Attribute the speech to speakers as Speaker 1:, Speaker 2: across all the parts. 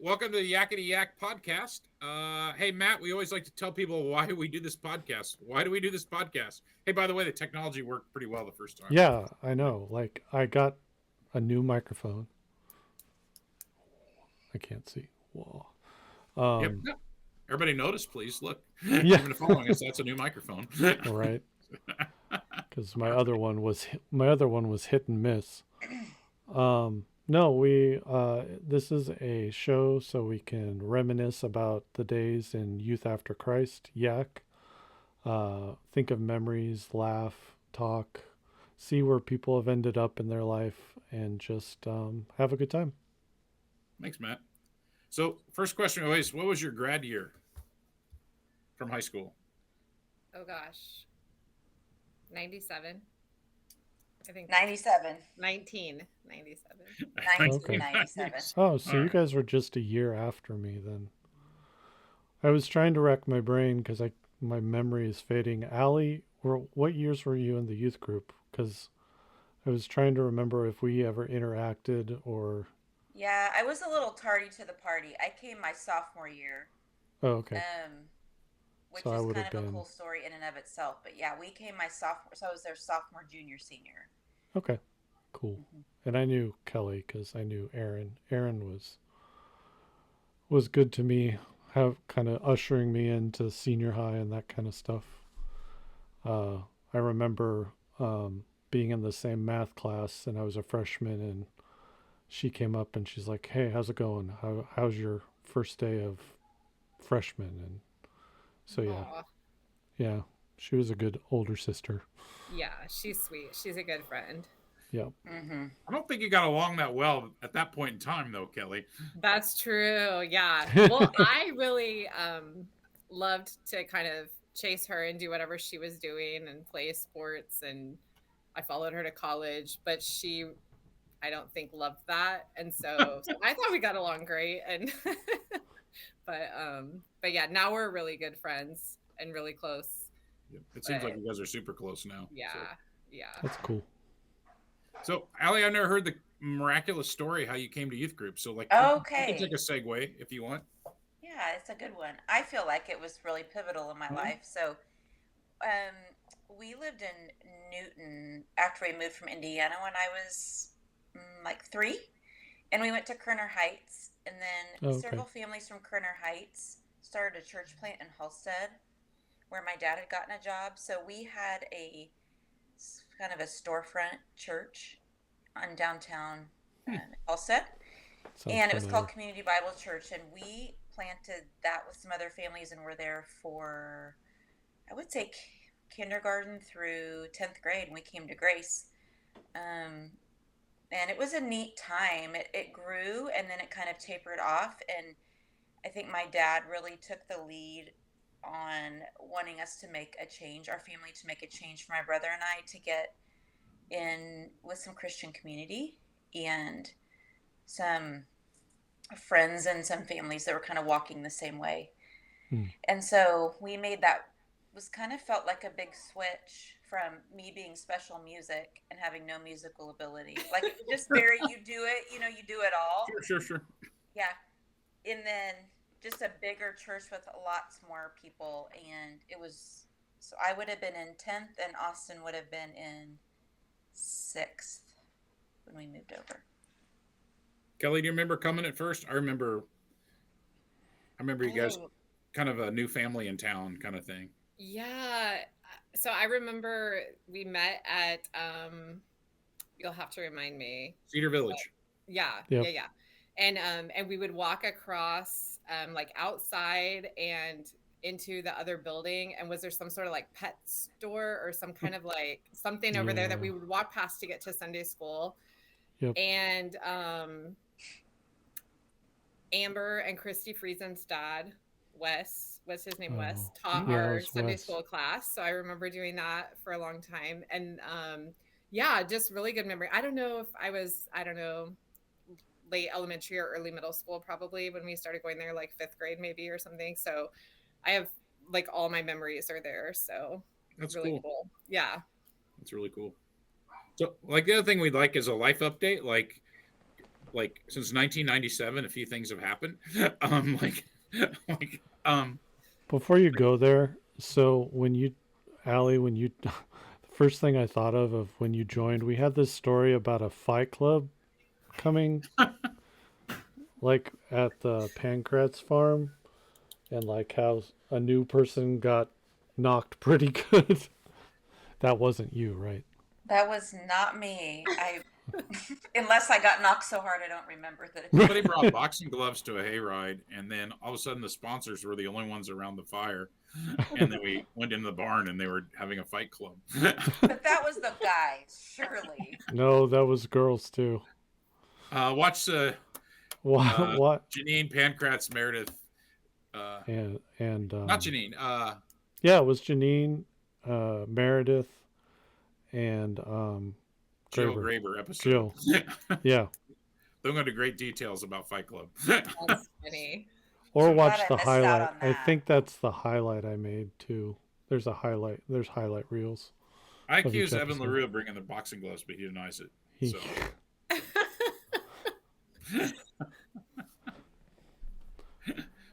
Speaker 1: welcome to the Yac-ity podcast. Hey, Matt, we always like to tell people why we do this podcast. Why do we do this podcast? Hey, by the way, the technology worked pretty well the first time.
Speaker 2: Yeah, I know. Like, I got a new microphone. I can't see. Whoa.
Speaker 1: Yep.
Speaker 2: Um,
Speaker 1: Yep. Everybody notice, please. Look,
Speaker 2: yeah,
Speaker 1: even following us, that's a new microphone.
Speaker 2: right. Because my other one was hit and miss. No, we this is a show so we can reminisce about the days in Youth After Christ, Yak. Think of memories, laugh, talk, see where people have ended up in their life, and just have a good time.
Speaker 1: Thanks, Matt. So, first question always, what was your grad year from high school?
Speaker 3: Oh gosh. 97. I think that's
Speaker 4: 97.
Speaker 3: 1997.
Speaker 2: Okay.
Speaker 4: 1997.
Speaker 2: Oh, so
Speaker 1: All
Speaker 2: you
Speaker 1: right.
Speaker 2: guys were just a year after me then. I was trying to rack my brain because my memory is fading. Allie, what years were you in the youth group? Because I was trying to remember if we ever interacted or.
Speaker 4: Yeah, I was a little tardy to the party. I came my sophomore year,
Speaker 2: Oh, okay.
Speaker 4: um,
Speaker 2: So
Speaker 4: which
Speaker 2: I
Speaker 4: is
Speaker 2: would
Speaker 4: kind
Speaker 2: have
Speaker 4: of a
Speaker 2: been.
Speaker 4: cool story in and of itself. But yeah, we came my sophomore, so I was their sophomore, junior, senior.
Speaker 2: Okay, cool.
Speaker 4: Hmm.
Speaker 2: And I knew Kelly because I knew Aaron. Aaron was good to me, have kind of ushering me into senior high and that kind of stuff. I remember being in the same math class, and I was a freshman, and she came up and she's like, "Hey, how's it going? How's your first day of freshman?" And so yeah,
Speaker 3: Aw.
Speaker 2: yeah, she was a good older sister.
Speaker 3: Yeah, she's sweet. She's a good friend.
Speaker 2: Yeah.
Speaker 4: Hmm.
Speaker 1: I don't think you got along that well at that point in time, though, Kelly.
Speaker 3: That's true. Yeah. Well, I really loved to kind of chase her and do whatever she was doing and play sports, and I followed her to college, but she I don't think loved that. And so I thought we got along great, and but yeah, now we're really good friends and really close.
Speaker 1: Yeah, it seems like
Speaker 3: But
Speaker 1: you guys are super close now.
Speaker 3: yeah. Yeah.
Speaker 2: That's cool.
Speaker 1: So Allie, I've never heard the miraculous story how you came to youth group. So, like, you can take
Speaker 4: Okay.
Speaker 1: a segue if you want.
Speaker 4: Yeah, it's a good one. I feel like it was really pivotal in my
Speaker 1: Mhm.
Speaker 4: life. So, um, we lived in Newton after we moved from Indiana when I was like 3. And we went to Kerner Heights, and then
Speaker 2: Oh, okay.
Speaker 4: several families from Kerner Heights started a church plant in Halstead where my dad had gotten a job. So we had a kind of a storefront church on downtown Halstead,
Speaker 2: Sounds
Speaker 4: and it was called
Speaker 2: familiar.
Speaker 4: Community Bible Church. And we planted that with some other families, and were there for, I would say, kindergarten through 10th grade. And we came to Grace. Um, and it was a neat time. It grew and then it kind of tapered off. And I think my dad really took the lead on wanting us to make a change, our family to make a change for my brother and I to get in with some Christian community and some friends and some families that were kind of walking the same way.
Speaker 2: Hmm.
Speaker 4: And so we made that, was kind of felt like a big switch from me being special music and having no musical ability. Like it was just very, you do it, you do it all.
Speaker 1: Sure.
Speaker 4: Yeah. And then just a bigger church with lots more people. And it was, so I would have been in 10th and Austin would have been in 6th when we moved over.
Speaker 1: Kelly, do you remember coming at first? I remember you guys
Speaker 3: Oh,
Speaker 1: kind of a new family in town kind of thing.
Speaker 3: yeah. So I remember we met at you'll have to remind me.
Speaker 1: Cedar Village.
Speaker 3: Yeah,
Speaker 2: Yep.
Speaker 3: yeah, yeah. And we would walk across like outside and into the other building, and was there some sort of like pet store or some kind of like something over there that
Speaker 2: Yeah.
Speaker 3: we would walk past to get to Sunday school?
Speaker 2: Yep.
Speaker 3: And Amber and Christy Friesen's dad, Wes, what's his name? Wes
Speaker 2: Oh,
Speaker 3: taught
Speaker 2: yeah, it
Speaker 3: our
Speaker 2: was
Speaker 3: Sunday
Speaker 2: Wes.
Speaker 3: school class. So I remember doing that for a long time. And yeah, just really good memory. I don't know if I don't know, late elementary or early middle school, probably when we started going there, like 5th grade maybe or something. So I have like all my memories are there. So
Speaker 1: That's
Speaker 3: really
Speaker 1: cool.
Speaker 3: cool. Yeah.
Speaker 1: That's really cool. So, like, the other thing we'd like is a life update. Like like since 1997, a few things have happened. Like, like,
Speaker 2: Before you go there, so when you, Allie, when you, the first thing I thought of when you joined, we had this story about a fight club coming, like at the Pancratz farm, and like how a new person got knocked pretty good. That wasn't you, right?
Speaker 4: That was not me. Unless I got knocked so hard, I don't remember that.
Speaker 1: somebody brought boxing gloves to a hayride, and then all of a sudden the sponsors were the only ones around the fire. And then we went into the barn, and they were having a fight club.
Speaker 4: But that was the guys, surely.
Speaker 2: No, that was girls too.
Speaker 1: Watch
Speaker 2: What?
Speaker 1: Janine, Pancratz, Meredith.
Speaker 2: And
Speaker 1: Not Janine.
Speaker 2: Yeah, it was Janine, Meredith, and
Speaker 1: Jill
Speaker 2: Graber.
Speaker 1: Graber episode.
Speaker 2: Jill. Yeah.
Speaker 1: They'll go into great details about Fight Club.
Speaker 3: That's funny.
Speaker 2: Or
Speaker 4: I'm
Speaker 2: watch
Speaker 4: glad I
Speaker 2: the
Speaker 4: missed out
Speaker 2: highlight.
Speaker 4: on
Speaker 2: I
Speaker 4: that.
Speaker 2: think that's the highlight I made too. There's highlight reels.
Speaker 1: I
Speaker 2: Of each
Speaker 1: accused Evan
Speaker 2: episode.
Speaker 1: LaRue of bringing the boxing gloves, but he denies it.
Speaker 2: He-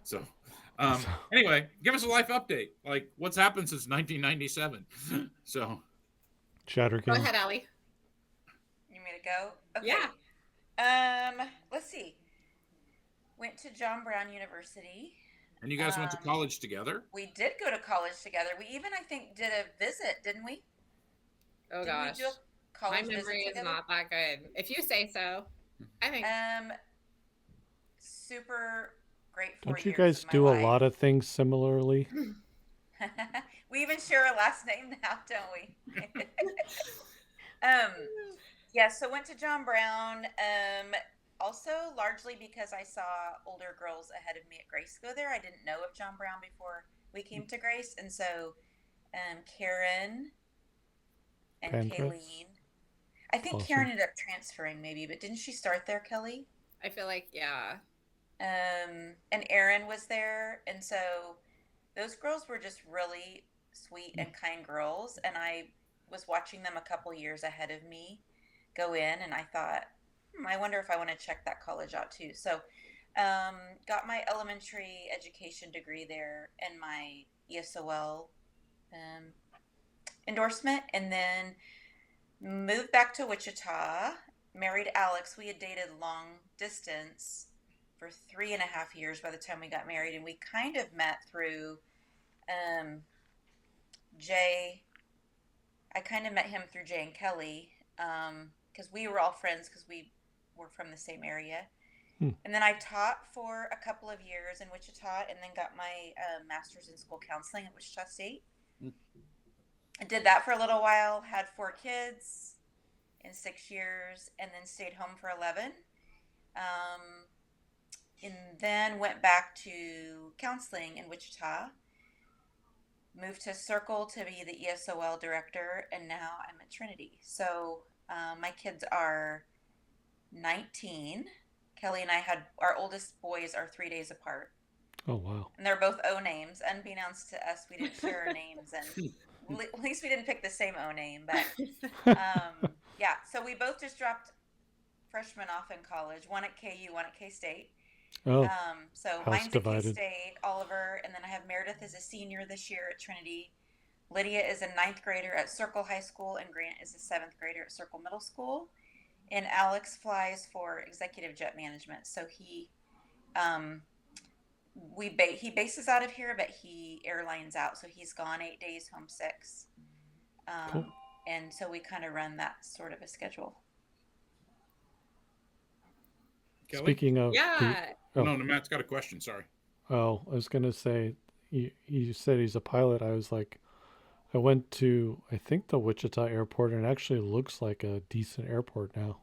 Speaker 1: So. So, anyway, give us a life update. Like, what's happened since 1997? So,
Speaker 2: Chatter
Speaker 3: Go
Speaker 2: King.
Speaker 3: ahead, Allie.
Speaker 4: You want me to go? Okay.
Speaker 3: Yeah.
Speaker 4: Let's see. Went to John Brown University.
Speaker 1: and you guys went to college together?
Speaker 4: We did go to college together. We even, I think, did a visit, didn't we?
Speaker 3: Oh
Speaker 4: Didn't we
Speaker 3: gosh,
Speaker 4: do a college
Speaker 3: my
Speaker 4: visit
Speaker 3: memory is
Speaker 4: together?
Speaker 3: not that good. If you say so, I think.
Speaker 4: Super great 4
Speaker 2: Don't you
Speaker 4: years
Speaker 2: guys
Speaker 4: of my
Speaker 2: do
Speaker 4: life.
Speaker 2: a lot of things similarly?
Speaker 4: We even share a last name now, don't we? Yeah, so went to John Brown. Also largely because I saw older girls ahead of me at Grace go there. I didn't know of John Brown before we came to Grace, and so Karen and
Speaker 2: Pancratz?
Speaker 4: Kayleen. I think
Speaker 2: Awesome.
Speaker 4: Karen ended up transferring maybe, but didn't she start there, Kelly?
Speaker 3: I feel like, yeah.
Speaker 4: And Erin was there, and so those girls were just really sweet and kind girls, and I was watching them a couple years ahead of me go in, and I thought, I wonder if I want to check that college out too. So got my elementary education degree there and my ESOL endorsement, and then moved back to Wichita, married Alex. We had dated long distance for 3.5 years by the time we got married, and we kind of met through Jay. I kind of met him through Jay and Kelly because we were all friends because we were from the same area. And then I taught for a couple of years in Wichita, and then got my master's in school counseling at Wichita State. I did that for a little while, had 4 kids in 6 years, and then stayed home for 11. And then went back to counseling in Wichita, moved to Circle to be the ESOL director, and now I'm at Trinity. So my kids are 19. Kelly and I our oldest boys are 3 days apart.
Speaker 2: Oh, wow.
Speaker 4: And they're both O names. Unbeknownst to us, we didn't share our names, and at least we didn't pick the same O name. But yeah, so we both just dropped freshmen off in college, one at KU, one at K-State.
Speaker 2: Oh,
Speaker 4: So
Speaker 2: house
Speaker 4: mine's
Speaker 2: divided.
Speaker 4: at K-State, Oliver, and then I have Meredith as a senior this year at Trinity. Lydia is a 9th grader at Circle High School, and Grant is a 7th grader at Circle Middle School. And Alex flies for executive jet management. So he bases out of here, but he airlines out. So he's gone 8 days, home 6.
Speaker 2: Cool.
Speaker 4: And so we kind of run that sort of a schedule.
Speaker 1: Kelly?
Speaker 2: Speaking of,
Speaker 3: Yeah.
Speaker 2: Oh.
Speaker 1: No, Matt's got a question. Sorry.
Speaker 2: I was gonna say, you said he's a pilot. I was like, I went to, I think, the Wichita airport, and it actually looks like a decent airport now.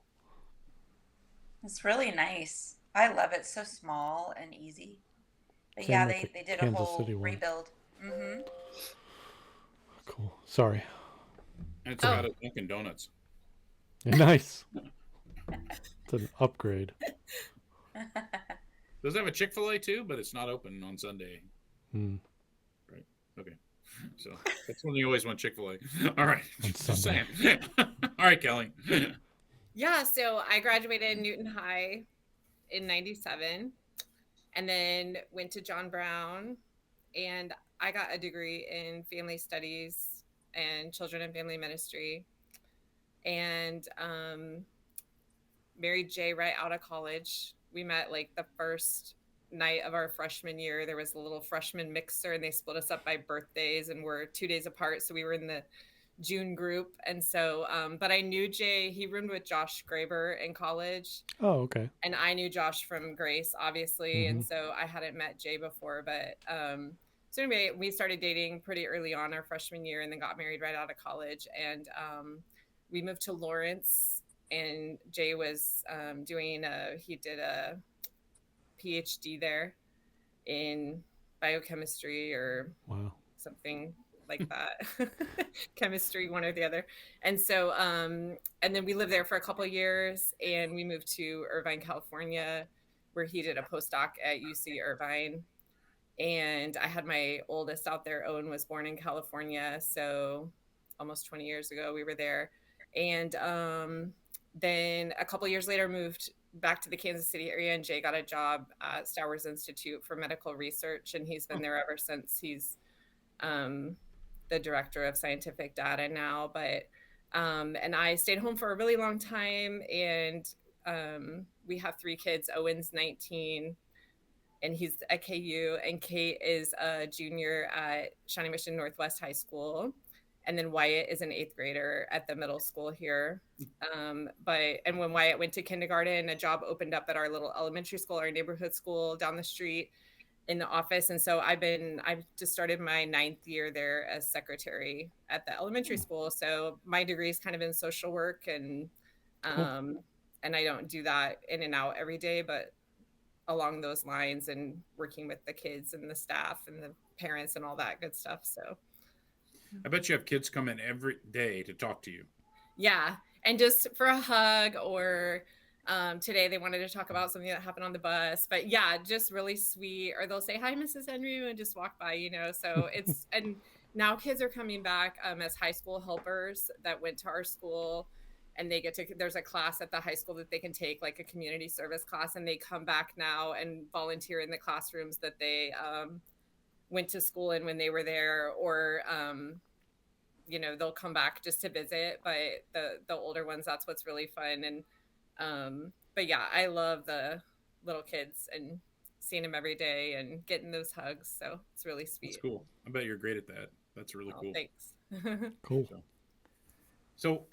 Speaker 4: It's really nice. I love it. So small and easy. But
Speaker 2: Same
Speaker 4: yeah,
Speaker 2: with the
Speaker 4: they did a
Speaker 2: Kansas
Speaker 4: whole
Speaker 2: City one.
Speaker 4: rebuild. Mm-hmm.
Speaker 2: Cool. Sorry.
Speaker 1: And it's about a Dunkin' Donuts.
Speaker 2: Nice. It's an upgrade.
Speaker 1: Does it have a Chick-fil-A too? But it's not open on Sunday.
Speaker 2: Hmm.
Speaker 1: Right. Okay. So that's when you always want Chick-fil-A. All right.
Speaker 2: On
Speaker 1: Just
Speaker 2: Sunday.
Speaker 1: saying. All right, Kelly.
Speaker 3: Yeah, so I graduated Newton High in 97 and then went to John Brown, and I got a degree in family studies and children and family ministry, and married Jay right out of college. We met like the first night of our freshman year. There was a little freshman mixer, and they split us up by birthdays, and we're 2 days apart. So we were in the June group. And so, but I knew Jay, he roomed with Josh Graber in college.
Speaker 2: Oh, okay.
Speaker 3: And I knew Josh from Grace, obviously.
Speaker 2: Mm-hmm.
Speaker 3: And so I hadn't met Jay before. But so anyway, we started dating pretty early on our freshman year and then got married right out of college. And we moved to Lawrence, and Jay was he did a PhD there in biochemistry or
Speaker 2: Wow.
Speaker 3: something like that. Chemistry, one or the other. And so and then we lived there for a couple of years, and we moved to Irvine, California, where he did a postdoc at UC Irvine. And I had my oldest out there. Owen was born in California, so almost 20 years ago we were there. And then a couple of years later moved back to the Kansas City area, and Jay got a job at Star Wars Institute for Medical Research, and he's been there ever since. He's the director of scientific data now. But and I stayed home for a really long time, and we have 3 kids. Owen's 19, and he's at KU, and Kate is a junior at Shawnee Mission Northwest High School. And then Wyatt is an 8th grader at the middle school here. And when Wyatt went to kindergarten, a job opened up at our little elementary school, our neighborhood school down the street in the office. And so I've just started my 9th year there as secretary at the elementary school. So my degree is kind of in social work, and and I don't do that in and out every day, but along those lines, and working with the kids and the staff and the parents and all that good stuff. So
Speaker 1: I bet you have kids come in every day to talk to you.
Speaker 3: Yeah. And just for a hug, or today they wanted to talk about something that happened on the bus. But yeah, just really sweet. Or they'll say, "Hi, Mrs. Unruh," and just walk by, So it's, and now kids are coming back as high school helpers that went to our school, and they there's a class at the high school that they can take, like a community service class, and they come back now and volunteer in the classrooms that they went to school in when they were there, or they'll come back just to visit. But the older ones, that's what's really fun. And but yeah, I love the little kids and seeing them every day and getting those hugs, so it's really sweet.
Speaker 1: That's cool. I bet you're great at that. That's really cool.
Speaker 3: Thanks.
Speaker 2: Cool.
Speaker 1: So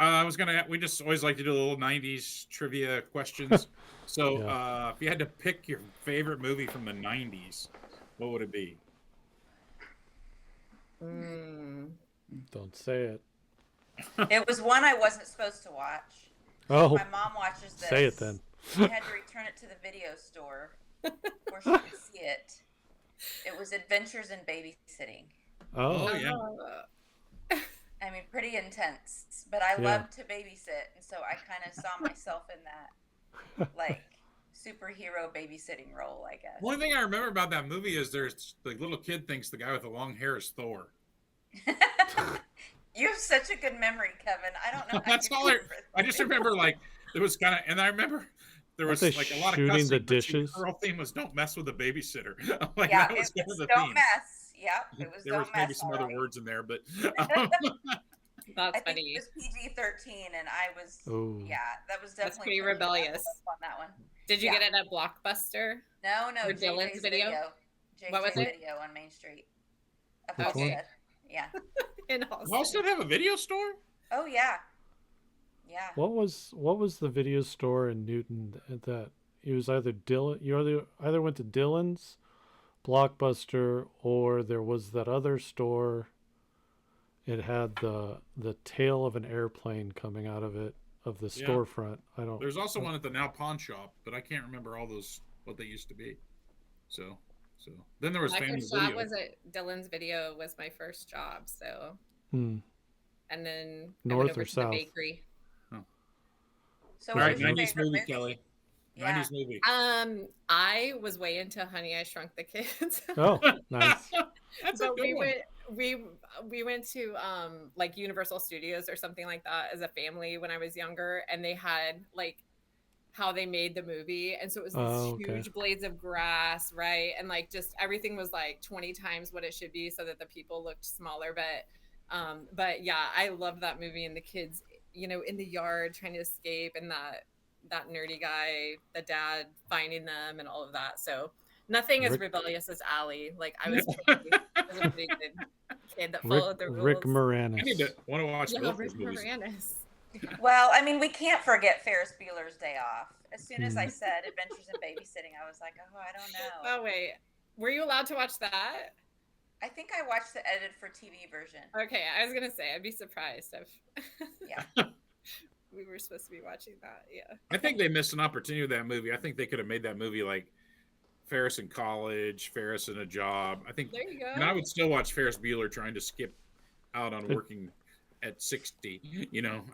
Speaker 1: we just always like to do a little 90s trivia questions. So if you had to pick your favorite movie from the 90s, what would it be?
Speaker 2: Don't say it.
Speaker 4: It was one I wasn't supposed to watch.
Speaker 2: Oh,
Speaker 4: my mom watches this.
Speaker 2: Say it then.
Speaker 4: I had to return it to the video store where she could see it. It was Adventures in Babysitting.
Speaker 2: Oh,
Speaker 1: yeah.
Speaker 4: I mean, pretty intense, but I love to babysit, and so I kind of saw myself in that, like, superhero babysitting role, I guess.
Speaker 1: One thing I remember about that movie is there's the little kid thinks the guy with the long hair is Thor.
Speaker 4: You have such a good memory, Kevin. I don't know.
Speaker 1: That's all I just remember, like, it was kind of, and I remember there was like a lot of
Speaker 2: shooting
Speaker 1: cussing,
Speaker 2: the dishes.
Speaker 1: The girl theme was "Don't mess with the babysitter." Like,
Speaker 4: yeah,
Speaker 1: that was kind of the
Speaker 4: don't
Speaker 1: theme.
Speaker 4: mess. Yep, it was
Speaker 1: There
Speaker 4: don't
Speaker 1: was
Speaker 4: mess.
Speaker 1: maybe some other words in there, but
Speaker 3: That's
Speaker 4: I think it was PG-13, and I was that was definitely
Speaker 3: That's pretty rebellious
Speaker 4: on that one.
Speaker 3: Did you get it at Blockbuster?
Speaker 4: No,
Speaker 3: Or Dylan's video? What was it?
Speaker 4: Video on Main Street.
Speaker 2: Which one?
Speaker 4: Yeah.
Speaker 3: In Halstead.
Speaker 1: Halstead have a video store?
Speaker 4: Oh yeah. Yeah.
Speaker 2: What was the video store in Newton that it was either Dylan? You either went to Dylan's, Blockbuster, or there was that other store. It had the tail of an airplane coming out of it, of the storefront.
Speaker 1: There's also one at the now pawn shop, but I can't remember all those what they used to be. So then there was
Speaker 3: my
Speaker 1: Family
Speaker 3: first job
Speaker 1: Video.
Speaker 3: was at Dylan's Video. Was my first job. So and then
Speaker 2: North
Speaker 3: I went over
Speaker 2: or
Speaker 3: to
Speaker 2: south?
Speaker 3: the bakery.
Speaker 4: So
Speaker 1: All
Speaker 4: what
Speaker 1: right,
Speaker 4: was your
Speaker 1: 90s
Speaker 4: favorite
Speaker 1: movie, Kelly.
Speaker 4: Yeah.
Speaker 1: 90s movie.
Speaker 3: I was way into Honey, I Shrunk the Kids.
Speaker 2: Oh, nice.
Speaker 1: That's a good one.
Speaker 3: we we went to like Universal Studios or something like that as a family when I was younger, and they had like how they made the movie, and so it was these
Speaker 2: Oh, okay.
Speaker 3: huge blades of grass, right? And like just everything was like 20 times what it should be so that the people looked smaller. But yeah, I loved that movie, and the kids, in the yard trying to escape, and that nerdy guy, the dad finding them and all of that. So nothing as
Speaker 2: Rick
Speaker 3: rebellious as Allie. Like I was a pretty good kid that followed the
Speaker 2: Rick
Speaker 3: rules.
Speaker 1: I need to
Speaker 2: Moranis.
Speaker 1: want to watch
Speaker 3: Yeah,
Speaker 1: both
Speaker 3: Rick
Speaker 1: those movies.
Speaker 3: Moranis. Yeah.
Speaker 4: Well, I mean, we can't forget Ferris Bueller's Day Off. As soon as I
Speaker 2: Hmm.
Speaker 4: said Adventures in Babysitting, I was like, oh, I don't know.
Speaker 3: Oh wait, were you allowed to watch that?
Speaker 4: I think I watched the edited for TV version.
Speaker 3: Okay, I was gonna say I'd be surprised if
Speaker 4: Yeah.
Speaker 3: we were supposed to be watching that. Yeah.
Speaker 1: I think they missed an opportunity with that movie. I think they could have made that movie like Ferris in college, Ferris in a job. I think,
Speaker 3: There you
Speaker 1: and I
Speaker 3: go.
Speaker 1: would still watch Ferris Bueller trying to skip out on
Speaker 2: They
Speaker 1: working at 60.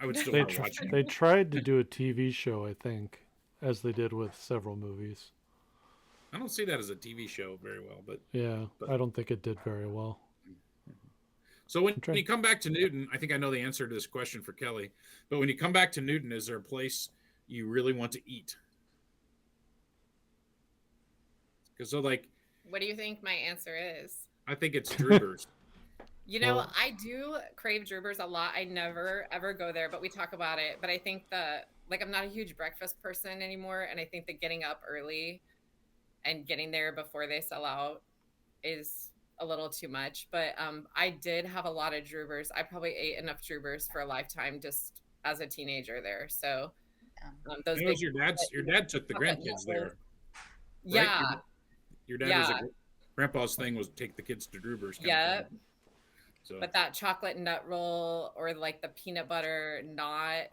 Speaker 1: I would still
Speaker 2: they,
Speaker 1: want to
Speaker 2: tr-
Speaker 1: watch it.
Speaker 2: they tried to do a TV show, I think, as they did with several movies.
Speaker 1: I don't see that as a TV show very well, but
Speaker 2: Yeah, I don't think it did very well.
Speaker 1: so when
Speaker 2: I'm trying.
Speaker 1: you come back to Newton, I think I know the answer to this question for Kelly. But when you come back to Newton, is there a place you really want to eat? Because like
Speaker 3: What do you think my answer is?
Speaker 1: I think it's Drubers.
Speaker 2: Well,
Speaker 3: I do crave Drubers a lot. I never ever go there, but we talk about it. But I think I'm not a huge breakfast person anymore, and I think that getting up early and getting there before they sell out is a little too much. But I did have a lot of Drubers. I probably ate enough Drubers for a lifetime just as a teenager there. So those
Speaker 1: It
Speaker 3: big
Speaker 1: was your dad took the
Speaker 3: chocolate
Speaker 1: grandkids
Speaker 3: nut
Speaker 1: there,
Speaker 3: rolls.
Speaker 1: right?
Speaker 3: Yeah,
Speaker 1: Your dad was
Speaker 3: yeah,
Speaker 1: grandpa's thing was take the kids to Drubers.
Speaker 3: yeah.
Speaker 1: So
Speaker 3: But that chocolate nut roll or like the peanut butter knot.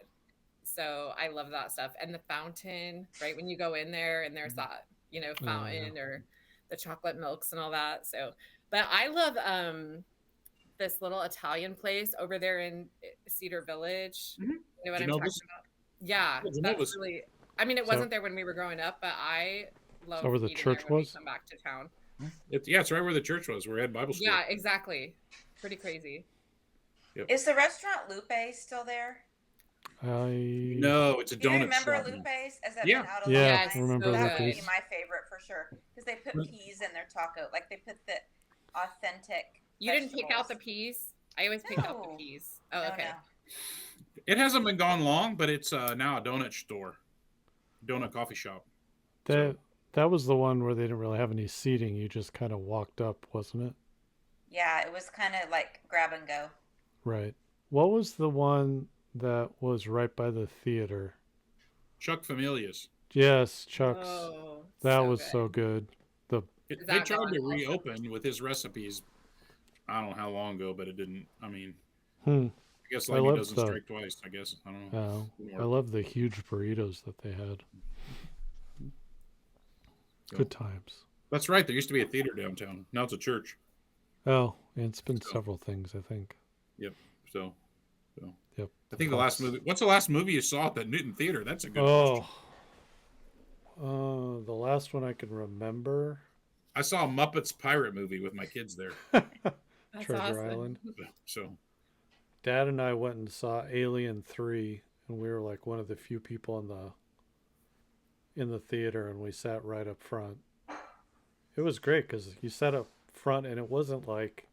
Speaker 3: So I love that stuff. And the fountain, right? When you go in there and there's that,
Speaker 2: yeah.
Speaker 3: fountain or the chocolate milks and all that. So, but I love this little Italian place over there in Cedar Village.
Speaker 1: Mhm.
Speaker 3: You know what I'm
Speaker 1: Genova's?
Speaker 3: talking about? Yeah,
Speaker 1: Yeah,
Speaker 3: that's
Speaker 1: Genova's.
Speaker 3: really, I mean, it
Speaker 2: So,
Speaker 3: wasn't there when we were growing up, but I love
Speaker 2: so where the
Speaker 3: eating there
Speaker 2: church
Speaker 3: when we
Speaker 2: was?
Speaker 3: come back to town.
Speaker 1: It's right where the church was. We had Bible school.
Speaker 3: Yeah, exactly. Pretty crazy.
Speaker 4: Is the restaurant Lupe still there?
Speaker 1: No, it's a
Speaker 4: Do you
Speaker 1: donut
Speaker 4: remember
Speaker 1: shop.
Speaker 4: Lupe's? Has that
Speaker 1: Yeah.
Speaker 4: been out a
Speaker 2: Yeah,
Speaker 4: long
Speaker 3: Yes,
Speaker 4: time?
Speaker 2: remember
Speaker 4: That would
Speaker 2: Lupe's.
Speaker 4: be my favorite for sure. Because they put peas in their taco. Like they put the authentic
Speaker 3: You didn't pick out the
Speaker 4: vegetables.
Speaker 3: peas? I always pick out the
Speaker 4: No.
Speaker 3: peas. Oh,
Speaker 4: No,
Speaker 3: okay.
Speaker 4: no.
Speaker 1: It hasn't been gone long, but it's now a donut store, donut coffee shop.
Speaker 2: That was the one where they didn't really have any seating. You just kind of walked up, wasn't it?
Speaker 4: Yeah, it was kind of like grab and go.
Speaker 2: Right. What was the one that was right by the theater?
Speaker 1: Chuck Familia's.
Speaker 2: Yes, Chuck's.
Speaker 3: Oh,
Speaker 2: That
Speaker 3: so
Speaker 2: was
Speaker 3: good.
Speaker 2: so good. The
Speaker 3: Is
Speaker 1: They
Speaker 3: that
Speaker 1: tried
Speaker 3: gone
Speaker 1: to
Speaker 3: also?
Speaker 1: reopen with his recipes. I don't know how long ago, but it didn't. I mean,
Speaker 2: hmm.
Speaker 1: I guess
Speaker 2: I
Speaker 1: lightning
Speaker 2: love
Speaker 1: doesn't
Speaker 2: the.
Speaker 1: strike twice. I guess I don't know.
Speaker 2: I love the huge burritos that they had.
Speaker 1: So,
Speaker 2: Good times.
Speaker 1: that's right. There used to be a theater downtown. Now it's a church.
Speaker 2: Oh, and it's been
Speaker 1: So,
Speaker 2: several things, I think.
Speaker 1: yep. So
Speaker 2: Yep.
Speaker 1: I think the last movie. What's the last movie you saw at the Newton Theater? That's a good question.
Speaker 2: The last one I can remember.
Speaker 1: I saw a Muppets pirate movie with my kids there.
Speaker 3: That's
Speaker 2: Treasure
Speaker 3: awesome.
Speaker 2: Island.
Speaker 1: So
Speaker 2: Dad and I went and saw Alien 3, and we were like one of the few people in the theater, and we sat right up front. It was great because you sat up front, and it wasn't like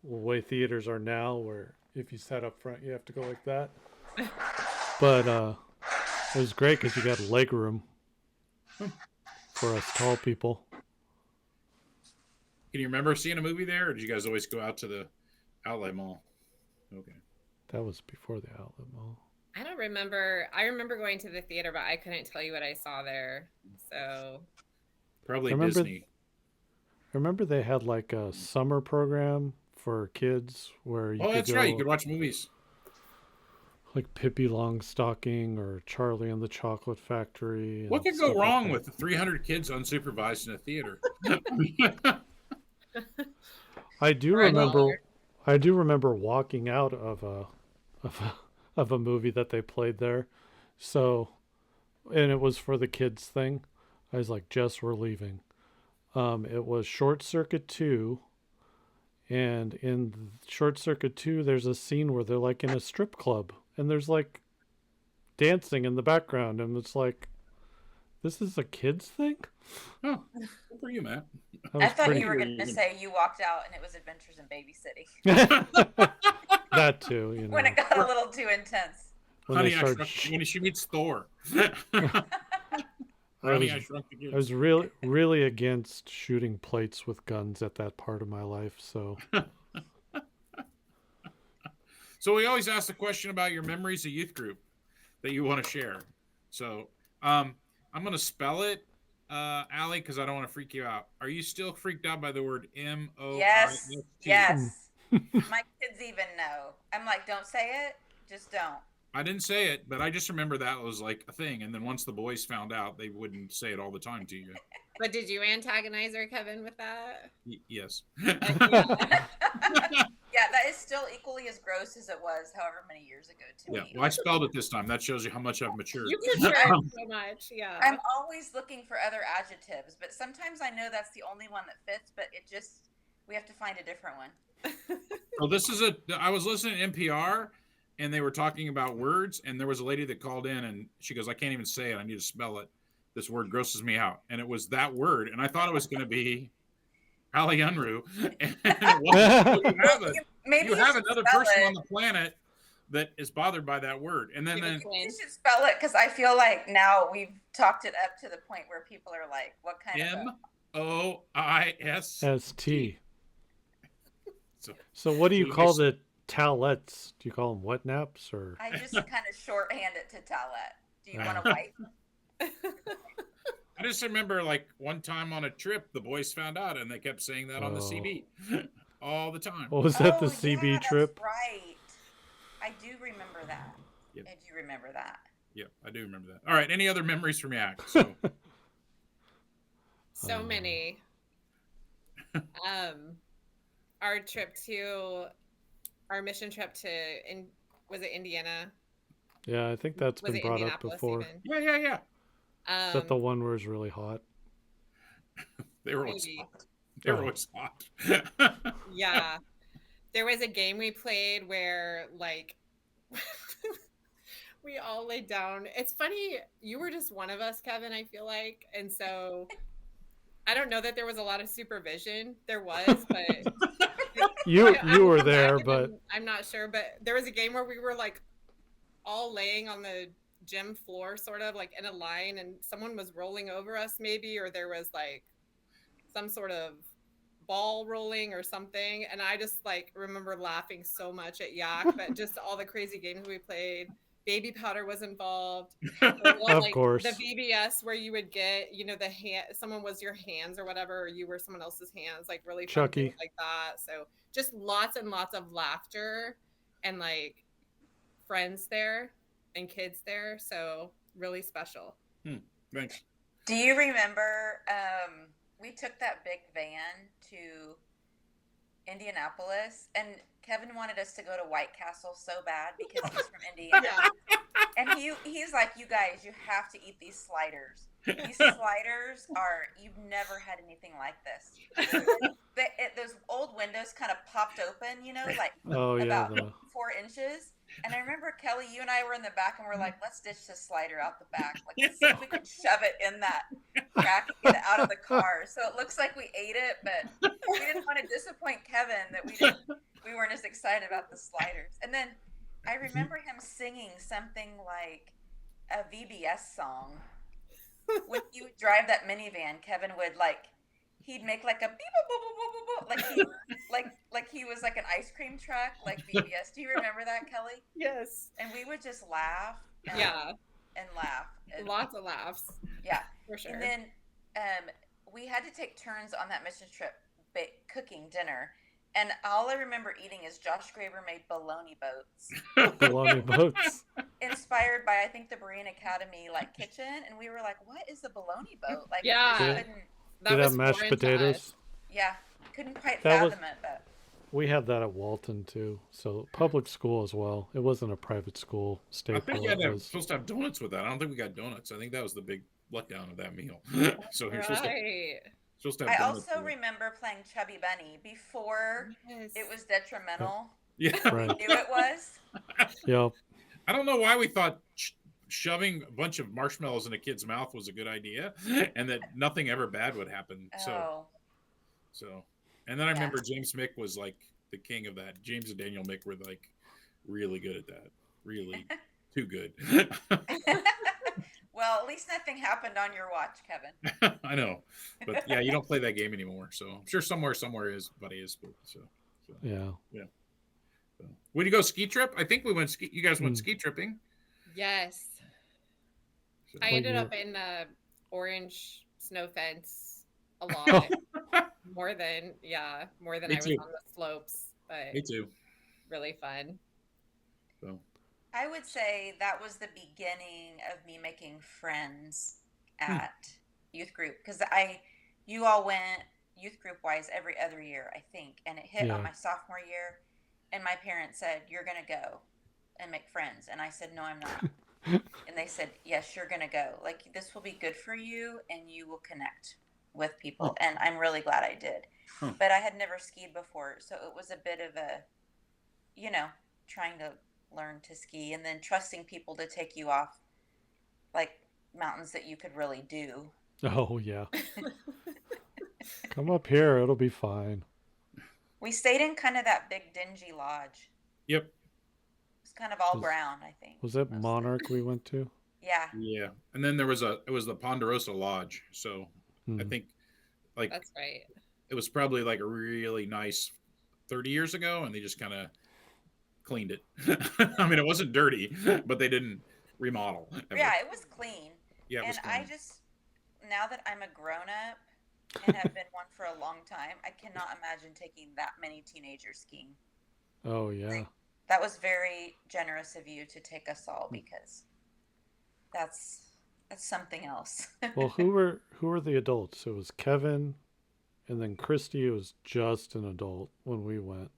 Speaker 2: the way theaters are now, where if you sat up front, you have to go like that. But it was great because you got leg room for us tall people.
Speaker 1: can you remember seeing a movie there, or did you guys always go out to the outlet mall? Okay.
Speaker 2: That was before the outlet mall.
Speaker 3: I don't remember. I remember going to the theater, but I couldn't tell you what I saw there. So
Speaker 1: Probably
Speaker 2: I remember-
Speaker 1: Disney.
Speaker 2: I remember they had like a summer program for kids where you
Speaker 1: Oh,
Speaker 2: could
Speaker 1: that's
Speaker 2: go,
Speaker 1: right. You could watch movies.
Speaker 2: like Pippi Longstocking or Charlie and the Chocolate Factory.
Speaker 1: What
Speaker 2: and
Speaker 1: could go
Speaker 2: stuff like
Speaker 1: wrong
Speaker 2: that.
Speaker 1: with 300 kids unsupervised in a theater?
Speaker 2: I do
Speaker 3: Right.
Speaker 2: remember. I do remember walking out of a movie that they played there. So, and it was for the kids thing. I was like, Jess, we're leaving. It was Short Circuit 2, And in Short Circuit 2, there's a scene where they're like in a strip club and there's like dancing in the background. And it's like, this is a kid's thing?
Speaker 1: Oh, good for you, Matt.
Speaker 2: That
Speaker 4: I
Speaker 2: was
Speaker 4: thought
Speaker 2: pretty.
Speaker 4: you were going to say you walked out and it was Adventures in Babysitting.
Speaker 2: That too, you know.
Speaker 4: When it got a little too intense.
Speaker 2: When
Speaker 1: Honey,
Speaker 2: they
Speaker 1: I
Speaker 2: start
Speaker 1: Shrunk, when she meets Thor.
Speaker 2: I
Speaker 1: Honey,
Speaker 2: was,
Speaker 1: I Shrunk the Kids.
Speaker 2: I was really against shooting plates with guns at that part of my life. So
Speaker 1: So we always ask the question about your memories of youth group that you want to share. So I'm going to spell it, Allie, because I don't want to freak you out. Are you still freaked out by the word M-O-I-S-T?
Speaker 4: Yes. My kids even know. I'm like, don't say it. Just don't.
Speaker 1: I didn't say it, but I just remember that was like a thing. And then once the boys found out, they wouldn't say it all the time to you.
Speaker 3: But did you antagonize her, Kevin, with that?
Speaker 1: Yes.
Speaker 4: Yeah, that is still equally as gross as it was however many years ago to
Speaker 1: Yeah,
Speaker 4: me.
Speaker 1: well, I spelled it this time. That shows you how much I've matured.
Speaker 3: You matured so much, yeah.
Speaker 4: I'm always looking for other adjectives, but sometimes I know that's the only one that fits, but we have to find a different one.
Speaker 1: Well, I was listening to NPR and they were talking about words, and there was a lady that called in and she goes, I can't even say it. I need to spell it. This word grosses me out. And it was that word. And I thought it was going to be Alli Unruh. And you have another person on the planet that is bothered by that word. And then
Speaker 4: you should spell it, because I feel like now we've talked it up to the point where people are like, what kind of
Speaker 2: M-O-I-S-T. So what do you call the towelettes? Do you call them wet naps, or?
Speaker 4: I just kind of shorthand it to towelette. Do you want to wipe?
Speaker 1: I just remember like one time on a trip, the boys found out and they kept saying that on the CB all the time.
Speaker 2: What was that, the CB trip?
Speaker 4: That's right. I do remember that.
Speaker 1: Yep.
Speaker 4: I do remember that.
Speaker 1: Yep, I do remember that. All right, any other memories from Yac?
Speaker 3: So many. Our mission trip to, was it Indiana?
Speaker 2: Yeah, I think that's been brought up before.
Speaker 3: Even?
Speaker 1: Yeah.
Speaker 2: Is that the one where it's really hot?
Speaker 1: They were always hot.
Speaker 3: Yeah. There was a game we played where, like, we all laid down. It's funny, you were just one of us, Kevin, I feel like. And so I don't know that there was a lot of supervision. There was, but
Speaker 2: you were there, but
Speaker 3: I'm not sure. But there was a game where we were like all laying on the gym floor, sort of like in a line, and someone was rolling over us, maybe, or there was like some sort of ball rolling or something. And I just like remember laughing so much at Yac, but just all the crazy games we played. Baby powder was involved.
Speaker 2: Of course.
Speaker 3: The VBS where you would get, the hand, someone was your hands or whatever, or you were someone else's hands, like really fun
Speaker 2: Chucky.
Speaker 3: things like that. So just lots and lots of laughter and like friends there and kids there. So really special.
Speaker 1: Thanks.
Speaker 4: Do you remember we took that big van to Indianapolis, and Kevin wanted us to go to White Castle so bad because he's from Indiana. And he's like, you guys, you have to eat these sliders. These sliders you've never had anything like this. Those old windows kind of popped open, like about 4 inches. And I remember, Kelly, you and I were in the back and we're like, let's ditch this slider out the back. Like, let's see if we can shove it in that crack and get it out of the car. So it looks like we ate it, but we didn't want to disappoint Kevin that we weren't as excited about the sliders. And then I remember him singing something like a VBS song. When you would drive that minivan, Kevin would he'd make like a beep boop boop boop boop, like he was like an ice cream truck, like VBS. Do you remember that, Kelly?
Speaker 3: Yes.
Speaker 4: And we would just laugh. And laugh. And,
Speaker 3: lots of laughs.
Speaker 4: Yeah,
Speaker 3: for sure.
Speaker 4: And then we had to take turns on that mission trip cooking dinner. And all I remember eating is Josh Graber made bologna boats.
Speaker 2: Bologna boats.
Speaker 4: Inspired by, I think, the Marine Academy kitchen. And we were like, what is a bologna boat?
Speaker 2: Did it have mashed potatoes?
Speaker 4: Yeah, couldn't quite fathom it. But
Speaker 2: we had that at Walton too. So public school as well. It wasn't a private school staple.
Speaker 1: I think you supposed to have donuts with that. I don't think we got donuts. I think that was the big letdown of that meal. So you're supposed to. Supposed to have
Speaker 4: I
Speaker 1: donuts.
Speaker 4: also remember playing Chubby Bunny before
Speaker 3: Yes.
Speaker 4: it was detrimental.
Speaker 1: Yeah.
Speaker 4: We
Speaker 2: Right.
Speaker 4: knew it was.
Speaker 2: Yep.
Speaker 1: I don't know why we thought shoving a bunch of marshmallows in a kid's mouth was a good idea, and that nothing ever bad would happen.
Speaker 4: Oh,
Speaker 1: So, and then I
Speaker 4: yeah.
Speaker 1: remember James Mick was like the king of that. James and Daniel Mick were like really good at that. Really too good.
Speaker 4: Well, at least nothing happened on your watch, Kevin.
Speaker 1: I know, but yeah, you don't play that game anymore. So I'm sure somewhere his buddy is. So
Speaker 2: Yeah.
Speaker 1: So. Would you go ski trip? I think we went ski. You guys went ski tripping.
Speaker 3: Yes.
Speaker 1: So.
Speaker 3: I
Speaker 2: What
Speaker 3: ended
Speaker 2: year?
Speaker 3: up in the orange snow fence a lot. more than
Speaker 1: Me
Speaker 3: I was
Speaker 1: too.
Speaker 3: on the slopes, but
Speaker 1: Me too.
Speaker 3: really fun.
Speaker 1: So
Speaker 4: I would say that was the beginning of me making friends at youth group, because you all went youth group wise every other year, I think, and it hit on
Speaker 2: Yeah.
Speaker 4: my sophomore year, and my parents said, "You're gonna go and make friends," and I said, "No, I'm not." And they said, "Yes, you're gonna go. Like, this will be good for you, and you will connect with people." And I'm really glad I did. But I had never skied before, so it was a bit of a, trying to learn to ski and then trusting people to take you off like mountains that you could really do.
Speaker 2: Oh yeah. Come up here, it'll be fine.
Speaker 4: We stayed in kind of that big dingy lodge.
Speaker 1: Yep.
Speaker 4: It's kind of all brown, I think.
Speaker 2: Was that
Speaker 4: mostly.
Speaker 2: Monarch we went to?
Speaker 4: Yeah.
Speaker 1: Yeah, and then it was the Ponderosa Lodge. So I think like
Speaker 3: That's right.
Speaker 1: it was probably like a really nice 30 years ago, and they just kind of cleaned it. I mean, it wasn't dirty, but they didn't remodel. Ever.
Speaker 4: Yeah, it was clean.
Speaker 1: Yeah, it was
Speaker 4: and
Speaker 1: clean.
Speaker 4: now that I'm a grown up and have been one for a long time, I cannot imagine taking that many teenagers skiing.
Speaker 2: Oh yeah.
Speaker 4: That was very generous of you to take us all, because that's something else.
Speaker 2: Well, who were the adults? It was Kevin, and then Christy was just an adult when we went.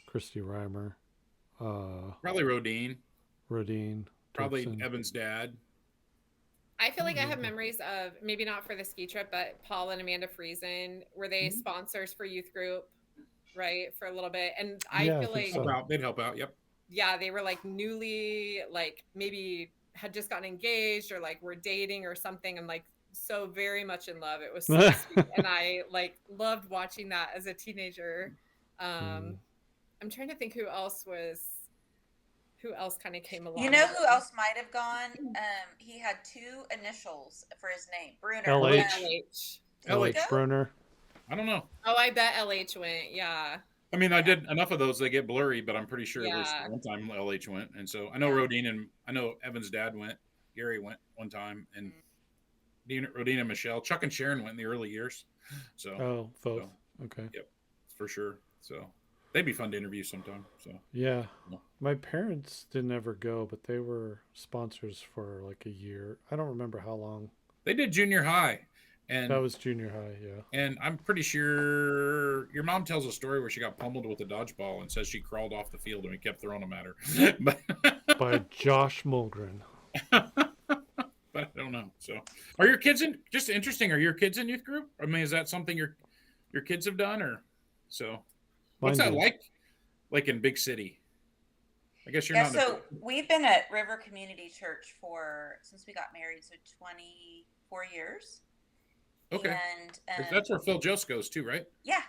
Speaker 2: Christy Reimer,
Speaker 1: Probably Rodine.
Speaker 2: Rodine,
Speaker 1: Probably
Speaker 2: Dirksen.
Speaker 1: Evan's dad.
Speaker 3: I feel like I have memories of, maybe not for the ski trip, but Paul and Amanda Friesen, were they sponsors for youth group, right, for a little bit? And I
Speaker 2: Yeah, I
Speaker 3: feel
Speaker 2: think
Speaker 3: like
Speaker 2: so.
Speaker 1: They'd help out. Yep.
Speaker 3: yeah, they were like newly, like maybe had just gotten engaged or like were dating or something, and like so very much in love. It was so sweet, and I like loved watching that as a teenager. I'm trying to think who else kind of came along.
Speaker 4: You know who else might have gone? He had two initials for his name, Bruner.
Speaker 2: LH. LH Brunner.
Speaker 1: I don't know.
Speaker 3: Oh, I bet LH went. Yeah.
Speaker 1: I mean, I did enough of those; they get blurry, but I'm pretty sure it was
Speaker 3: Yeah.
Speaker 1: one time LH went, and so I know Rodine and I know Evan's dad went. Gary went one time, and Rodine and Michelle, Chuck and Sharon went in the early years. So
Speaker 2: both. Okay.
Speaker 1: Yep, for sure. So they'd be fun to interview sometime. So
Speaker 2: Yeah. My parents didn't ever go, but they were sponsors for like a year. I don't remember how long.
Speaker 1: they did junior high, and
Speaker 2: That was junior high, yeah.
Speaker 1: And I'm pretty sure your mom tells a story where she got pummeled with a dodgeball and says she crawled off the field and we kept throwing them at her.
Speaker 2: By Josh Mulgren.
Speaker 1: But I don't know. So, are your kids in? Just interesting. Are your kids in youth group? I mean, is that something your kids have done, or so? What's that like? Like in big city? I guess you're not.
Speaker 4: So we've been at River Community Church since we got married, so 24 years.
Speaker 1: Okay.
Speaker 4: And
Speaker 1: that's where Phil Jost goes too, right?
Speaker 4: Yeah.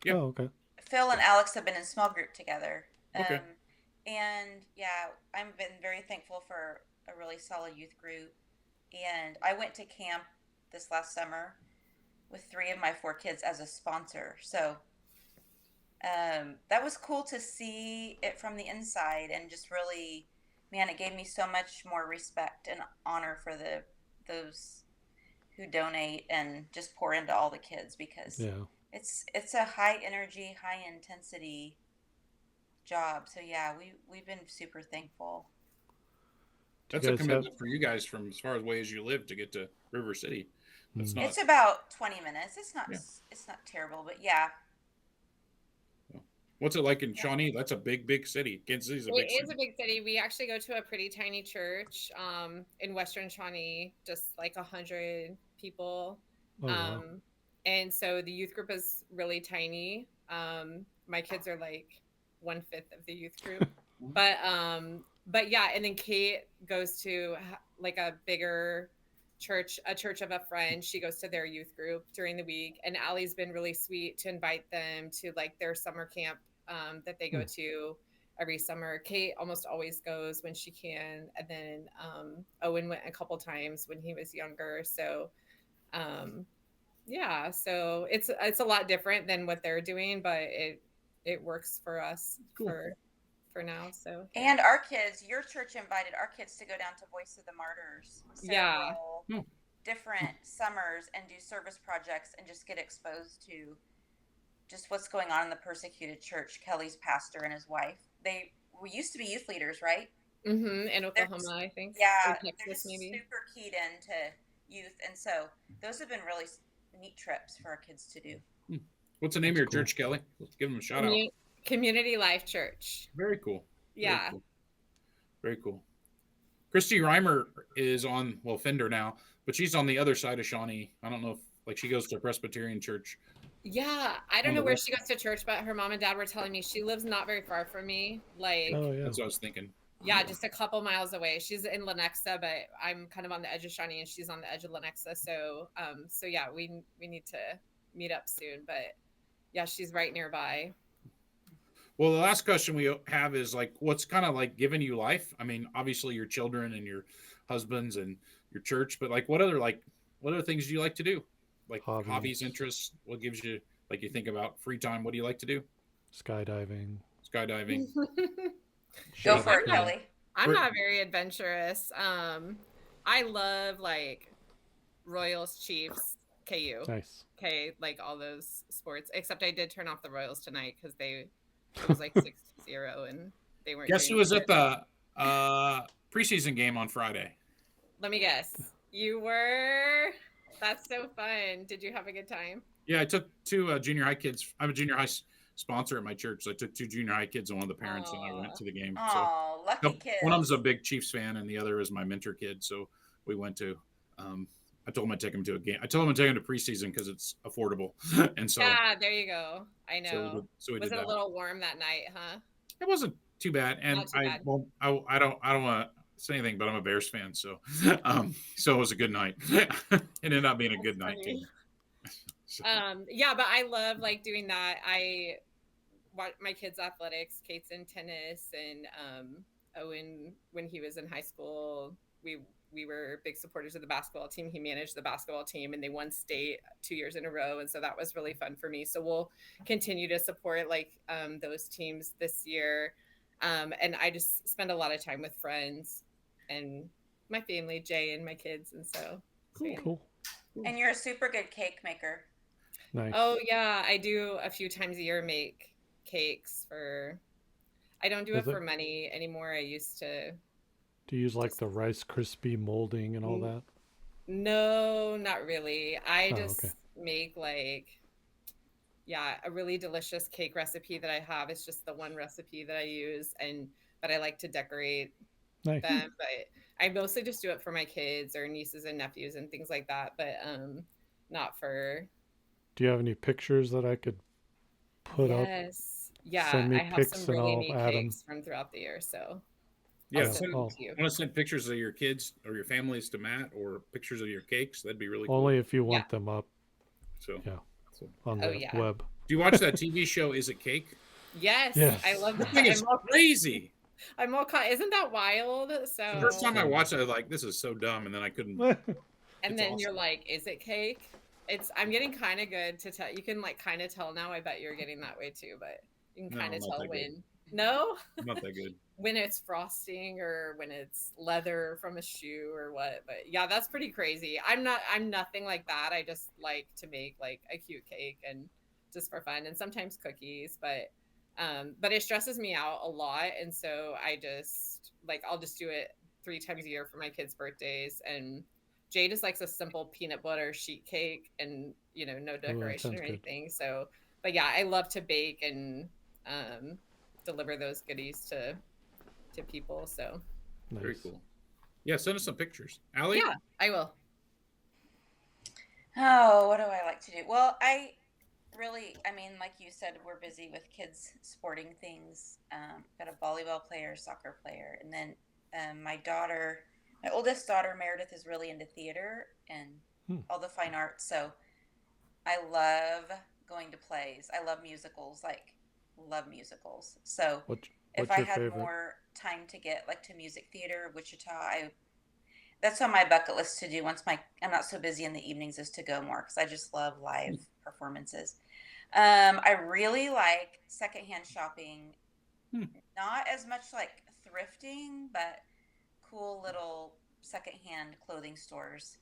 Speaker 1: Yep.
Speaker 2: Oh, okay.
Speaker 4: Phil and Alex have been in small group together.
Speaker 1: Okay.
Speaker 4: And yeah, I've been very thankful for a really solid youth group. And I went to camp this last summer with 3 of my 4 kids as a sponsor. So that was cool to see it from the inside, and just really, man, it gave me so much more respect and honor for those who donate and just pour into all the kids, because it's a high energy, high intensity job. So yeah, we've been super thankful.
Speaker 1: That's a commitment for you guys from as far away as you live to get to River City.
Speaker 4: It's about 20 minutes. It's not terrible, but yeah.
Speaker 1: What's it like in Shawnee? That's a big city. Kansas City's a big city.
Speaker 3: It is a big city. We actually go to a pretty tiny church in Western Shawnee, just like 100 people.
Speaker 2: Oh, wow.
Speaker 3: and so the youth group is really tiny. My kids are like 1/5 of the youth group, but yeah, and then Kate goes to like a bigger church, a church of a friend. She goes to their youth group during the week, and Allie's been really sweet to invite them to like their summer camp that they go to every summer. Kate almost always goes when she can, and then Owen went a couple times when he was younger. So um, yeah, so it's a lot different than what they're doing, but it works for us
Speaker 1: Cool.
Speaker 3: for now. So
Speaker 4: And our kids, your church invited our kids to go down to Voice of the Martyrs
Speaker 3: Yeah.
Speaker 4: several different summers and do service projects and just get exposed to just what's going on in the persecuted church. Kelly's pastor and his wife, we used to be youth leaders, right?
Speaker 3: In Oklahoma, I think.
Speaker 4: Yeah,
Speaker 3: Or
Speaker 4: they're
Speaker 3: Texas,
Speaker 4: just
Speaker 3: maybe.
Speaker 4: super keyed into youth, and so those have been really neat trips for our kids to do.
Speaker 1: What's the name of your
Speaker 2: cool.
Speaker 1: church, Kelly? Let's give them a shout out.
Speaker 3: Community Life Church.
Speaker 1: Very cool.
Speaker 3: Yeah.
Speaker 1: Very cool. Very cool. Christy Reimer is on, well, Fender now, but she's on the other side of Shawnee. I don't know if, like, she goes to a Presbyterian church.
Speaker 3: Yeah, I don't know where she goes to church, but her mom and dad were telling me she lives not very far from me. Like,
Speaker 2: Oh yeah.
Speaker 1: That's what I was thinking.
Speaker 3: yeah, just a couple miles away. She's in Lenexa, but I'm kind of on the edge of Shawnee, and she's on the edge of Lenexa. So, so yeah, we need to meet up soon. But yeah, she's right nearby.
Speaker 1: Well, the last question we have is like, what's kind of like giving you life? I mean, obviously your children and your husbands and your church, but like, what other things do you like to do? Like hobbies, interests? What gives you, like, you think about free time? What do you like to do?
Speaker 2: Skydiving.
Speaker 4: Go for it, Kelly.
Speaker 3: I'm not very adventurous. I love like Royals, Chiefs, KU.
Speaker 2: Nice.
Speaker 3: Okay, like all those sports. Except I did turn off the Royals tonight because it was like 6-0 and they weren't.
Speaker 1: Guess who was at the preseason game on Friday?
Speaker 3: Let me guess. You were. That's so fun. Did you have a good time?
Speaker 1: Yeah, I took two junior high kids. I'm a junior high sponsor at my church, so I took two junior high kids and one of the parents, and I went to the game.
Speaker 4: Oh, lucky kids.
Speaker 1: One of them's a big Chiefs fan, and the other is my mentor kid. So we went to. I told him I'd take him to a game. I told him I'd take him to preseason because it's affordable, and so.
Speaker 3: Yeah, there you go. I know.
Speaker 1: So we
Speaker 3: was
Speaker 1: did
Speaker 3: it
Speaker 1: that.
Speaker 3: a little warm that night, huh?
Speaker 1: It wasn't too bad, and
Speaker 3: Not too bad.
Speaker 1: I don't want to say anything, but I'm a Bears fan, so so it was a good night. It ended up being a good night too. So.
Speaker 3: Yeah, but I love like doing that. I watch my kids' athletics. Kate's in tennis, and Owen, when he was in high school, we were big supporters of the basketball team. He managed the basketball team, and they won state 2 years in a row, and so that was really fun for me. So we'll continue to support like those teams this year, and I just spend a lot of time with friends and my family, Jay and my kids, and so yeah.
Speaker 2: Cool.
Speaker 4: And you're a super good cake maker.
Speaker 2: Nice.
Speaker 3: Oh yeah, I do a few times a year make cakes for. I don't do it for money anymore. I used to.
Speaker 2: Do you use like the Rice Krispie molding and all that?
Speaker 3: No, not really. I just make like, yeah, a really delicious cake recipe that I have. It's just the one recipe that I use, but I like to decorate them. But I mostly just do it for my kids or nieces and nephews and things like that. But not for.
Speaker 2: Do you have any pictures that I could put up?
Speaker 3: Yes. Yeah,
Speaker 2: Send me
Speaker 3: I have
Speaker 2: pics
Speaker 3: some really
Speaker 2: and
Speaker 3: neat
Speaker 2: I'll add
Speaker 3: cakes from throughout the year. So.
Speaker 1: Yeah,
Speaker 3: I
Speaker 1: want to send pictures of your kids or your families to Matt, or pictures of your cakes? That'd be really cool.
Speaker 2: Only if you want them up.
Speaker 1: So
Speaker 2: on the web.
Speaker 1: Do you watch that TV show? Is It Cake?
Speaker 3: Yes. I love that.
Speaker 1: It's crazy.
Speaker 3: I'm all caught. Isn't that wild? So
Speaker 1: the first time I watched it, I was like, "This is so dumb," and then I couldn't.
Speaker 3: And then awesome. You're like, "Is it cake?" I'm getting kind of good to tell. You can like kind of tell now. I bet you're getting that way too, but you can kind of tell when. Good. No,
Speaker 1: I'm not that good.
Speaker 3: When it's frosting or when it's leather from a shoe or what. But yeah, that's pretty crazy. I'm nothing like that. I just like to make like a cute cake and just for fun, and sometimes cookies, but it stresses me out a lot. And so I just I'll just do it 3 times a year for my kids' birthdays. And Jay just likes a simple peanut butter sheet cake and, no decoration or anything. Good. So, but yeah, I love to bake and deliver those goodies to people. So
Speaker 1: very cool. Yeah, send us some pictures. Alli?
Speaker 3: Yeah, I will.
Speaker 4: Oh, what do I like to do? Well, I mean, like you said, we're busy with kids sporting things. Got a volleyball player, soccer player, and then my oldest daughter Meredith, is really into theater and
Speaker 2: Hmm.
Speaker 4: all the fine arts. So I love going to plays. I love musicals, like love musicals. So
Speaker 2: What
Speaker 4: if
Speaker 2: what's
Speaker 4: I
Speaker 2: your
Speaker 4: had
Speaker 2: favorite?
Speaker 4: more time to get like to music theater, Wichita, that's on my bucket list to do once I'm not so busy in the evenings, is to go more because I just love live performances. I really like secondhand shopping,
Speaker 1: Hmm.
Speaker 4: not as much like thrifting, but cool little secondhand clothing stores.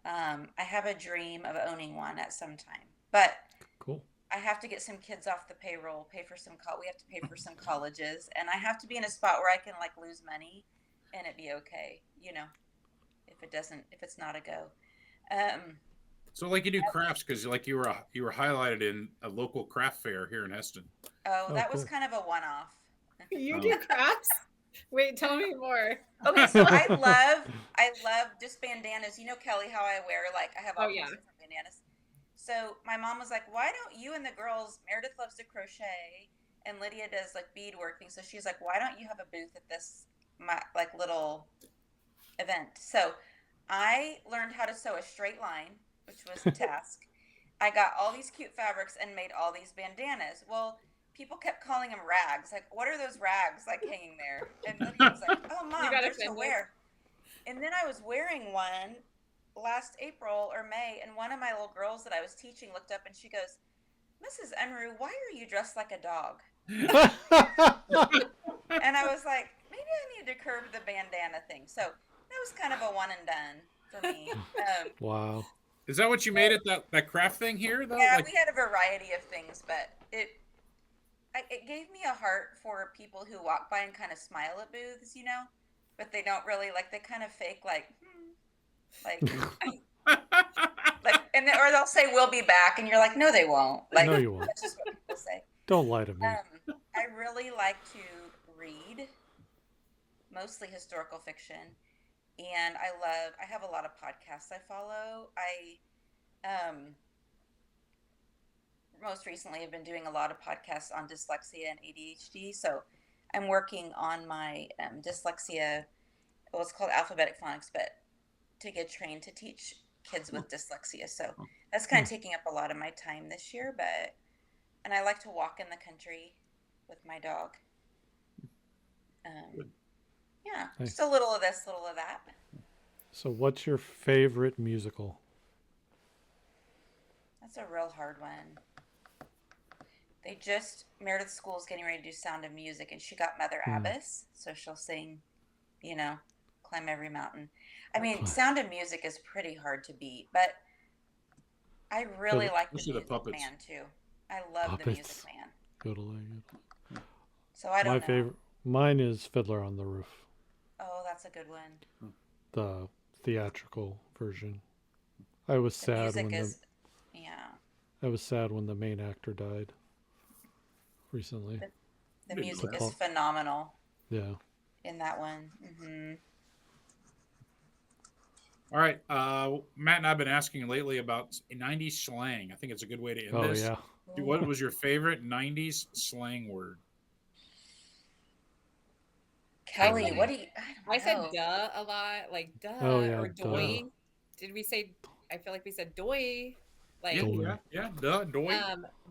Speaker 4: I have a dream of owning one at some time, but
Speaker 2: Cool.
Speaker 4: I have to get some kids off the payroll, pay for some we have to pay for some colleges, and I have to be in a spot where I can like lose money and it be okay, if it's not a go. Um,
Speaker 1: So like you do crafts because like you were highlighted in a local craft fair here in Heston.
Speaker 4: oh,
Speaker 2: Oh,
Speaker 4: that was
Speaker 2: cool.
Speaker 4: kind of a one-off.
Speaker 3: You
Speaker 1: Oh.
Speaker 3: do crafts? Wait, tell me more.
Speaker 4: Okay, so I love just bandanas. You know, Kelly, how I wear, like I have all
Speaker 3: Oh,
Speaker 4: kinds
Speaker 3: yeah.
Speaker 4: of different bandanas. So my mom was like, "Why don't you and the girls?" Meredith loves to crochet, and Lydia does like beadworking. So she's like, "Why don't you have a booth at this my like little event?" So I learned how to sew a straight line, which was a task. I got all these cute fabrics and made all these bandanas. Well, people kept calling them rags. Like, what are those rags like hanging there? And Lydia was like, "Oh,
Speaker 3: You
Speaker 4: mom,
Speaker 3: got
Speaker 4: they're to
Speaker 3: offended.
Speaker 4: wear." And then I was wearing one last April or May, and one of my little girls that I was teaching looked up and she goes, "Mrs. Unruh, why are you dressed like a dog?" And I was like, maybe I need to curb the bandana thing. So that was kind of a one and done for me.
Speaker 2: Wow.
Speaker 1: Is that what you made at that craft thing here though?
Speaker 4: Yeah,
Speaker 1: Like,
Speaker 4: we had a variety of things, but it gave me a heart for people who walk by and kind of smile at booths, but they don't really like. They kind of fake like or they'll say we'll be back, and you're like, no, they won't. Like,
Speaker 2: No, you won't.
Speaker 4: that's just what people say.
Speaker 2: Don't lie to me.
Speaker 4: I really like to read, mostly historical fiction, and I have a lot of podcasts I follow. Most recently have been doing a lot of podcasts on dyslexia and ADHD. So I'm working on my dyslexia. Well, it's called alphabetic phonics, but to get trained to teach kids with dyslexia. So that's kind of taking up a lot of my time this year. And I like to walk in the country with my dog. Yeah,
Speaker 2: Nice.
Speaker 4: just a little of this, little of that.
Speaker 2: So, what's your favorite musical?
Speaker 4: That's a real hard one. Meredith's school is getting ready to do Sound of Music, and she got Mother Abbess, so she'll sing, Climb Every Mountain. I mean, Sound of Music is pretty hard to beat, but I really like the
Speaker 1: Especially the
Speaker 4: Music
Speaker 1: puppets.
Speaker 4: Man too. I love the Music
Speaker 2: Puppets.
Speaker 4: Man.
Speaker 2: Good.
Speaker 4: So I don't
Speaker 2: My
Speaker 4: know.
Speaker 2: favorite, mine is Fiddler on the Roof,
Speaker 4: Oh, that's a good one.
Speaker 2: the theatrical version. I was
Speaker 4: The
Speaker 2: sad
Speaker 4: music
Speaker 2: when
Speaker 4: is,
Speaker 2: I was sad when the main actor died recently.
Speaker 4: the
Speaker 1: Didn't know
Speaker 4: music
Speaker 1: that.
Speaker 4: is phenomenal
Speaker 2: Yeah.
Speaker 4: in that one. Mm-hmm.
Speaker 1: all right, Matt and I've been asking lately about 90s slang. I think it's a good way to end
Speaker 2: Oh
Speaker 1: this.
Speaker 2: yeah.
Speaker 1: What was your favorite 90s slang word?
Speaker 4: Kelly, what do you?
Speaker 3: I said
Speaker 4: know.
Speaker 3: duh a lot, like duh
Speaker 2: Oh, yeah,
Speaker 3: or
Speaker 2: duh.
Speaker 3: doy. Did we say? I feel like we said doy. Like,
Speaker 2: Doy.
Speaker 1: Yeah, duh, doy.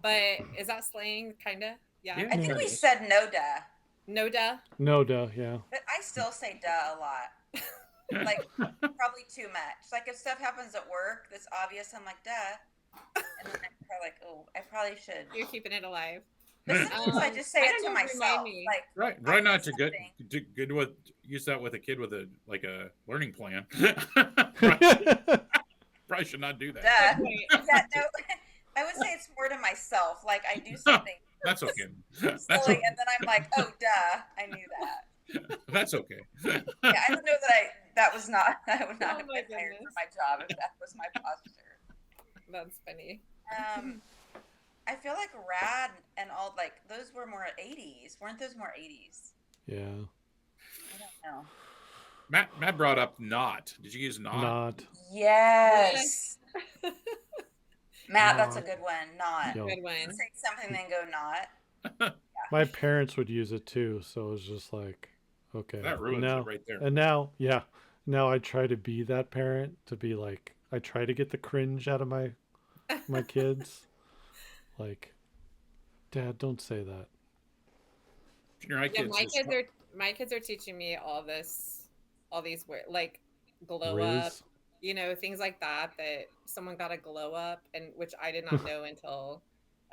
Speaker 3: but is that slang? Kinda. Yeah.
Speaker 1: Yeah.
Speaker 4: I think
Speaker 2: Yeah.
Speaker 4: we said no duh,
Speaker 3: No duh.
Speaker 2: No duh. Yeah.
Speaker 4: but I still say duh a lot. Like probably too much. Like if stuff happens at work that's obvious, I'm like duh, and then I'm probably like, oh, I probably should.
Speaker 3: You're keeping it alive.
Speaker 4: But sometimes I just say
Speaker 3: I
Speaker 4: it
Speaker 3: don't
Speaker 4: to
Speaker 3: know, remind
Speaker 4: myself.
Speaker 3: me.
Speaker 4: Like
Speaker 1: Right.
Speaker 4: I
Speaker 1: Why
Speaker 4: do
Speaker 1: not to get
Speaker 4: something.
Speaker 1: good with use that with a kid with a learning plan? Probably should not do that.
Speaker 4: Duh.
Speaker 3: Wait,
Speaker 4: Yeah, no. I would say it's more to myself. Like I do something
Speaker 1: That's okay. That's
Speaker 4: silly,
Speaker 1: okay.
Speaker 4: and then I'm like, oh, duh, I knew that.
Speaker 1: That's okay.
Speaker 4: Yeah, I don't know that I would not
Speaker 3: Oh
Speaker 4: have
Speaker 3: my
Speaker 4: been hired for
Speaker 3: goodness.
Speaker 4: my job if that was my posture.
Speaker 3: that's funny.
Speaker 4: I feel like Rad and all like those were more 80s. Weren't those more 80s?
Speaker 2: Yeah.
Speaker 4: I don't know.
Speaker 1: Matt brought up not. Did you use not?
Speaker 2: Not.
Speaker 4: Yes. Matt, that's a
Speaker 2: Not.
Speaker 4: good one. Not.
Speaker 2: Yo.
Speaker 3: Good one.
Speaker 4: Say something, then go not.
Speaker 2: My parents would use it too, so it was just like, okay.
Speaker 1: That ruins
Speaker 2: now,
Speaker 1: it right there.
Speaker 2: And now, yeah, now I try to be that parent to be like, I try to get the cringe out of my kids. Like, Dad, don't say that.
Speaker 1: Junior high
Speaker 3: Yeah,
Speaker 1: kids.
Speaker 3: my kids are teaching me all these words like glow up,
Speaker 2: Riz.
Speaker 3: things like that someone got a glow up, and which I did not know until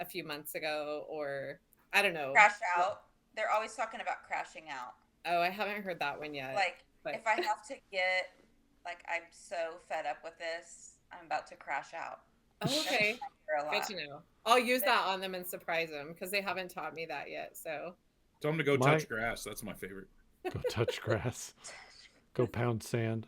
Speaker 3: a few months ago, or I don't know.
Speaker 4: Crash out. They're always talking about crashing out.
Speaker 3: Oh, I haven't heard that one yet.
Speaker 4: Like,
Speaker 3: but
Speaker 4: if I have to get, like, I'm so fed up with this, I'm about to crash out.
Speaker 3: oh, okay,
Speaker 4: A lot.
Speaker 3: good to know. I'll use that on them and surprise them because they haven't taught me that yet. So
Speaker 1: Tell them to go touch grass. That's my favorite.
Speaker 2: Go touch grass. Go pound sand.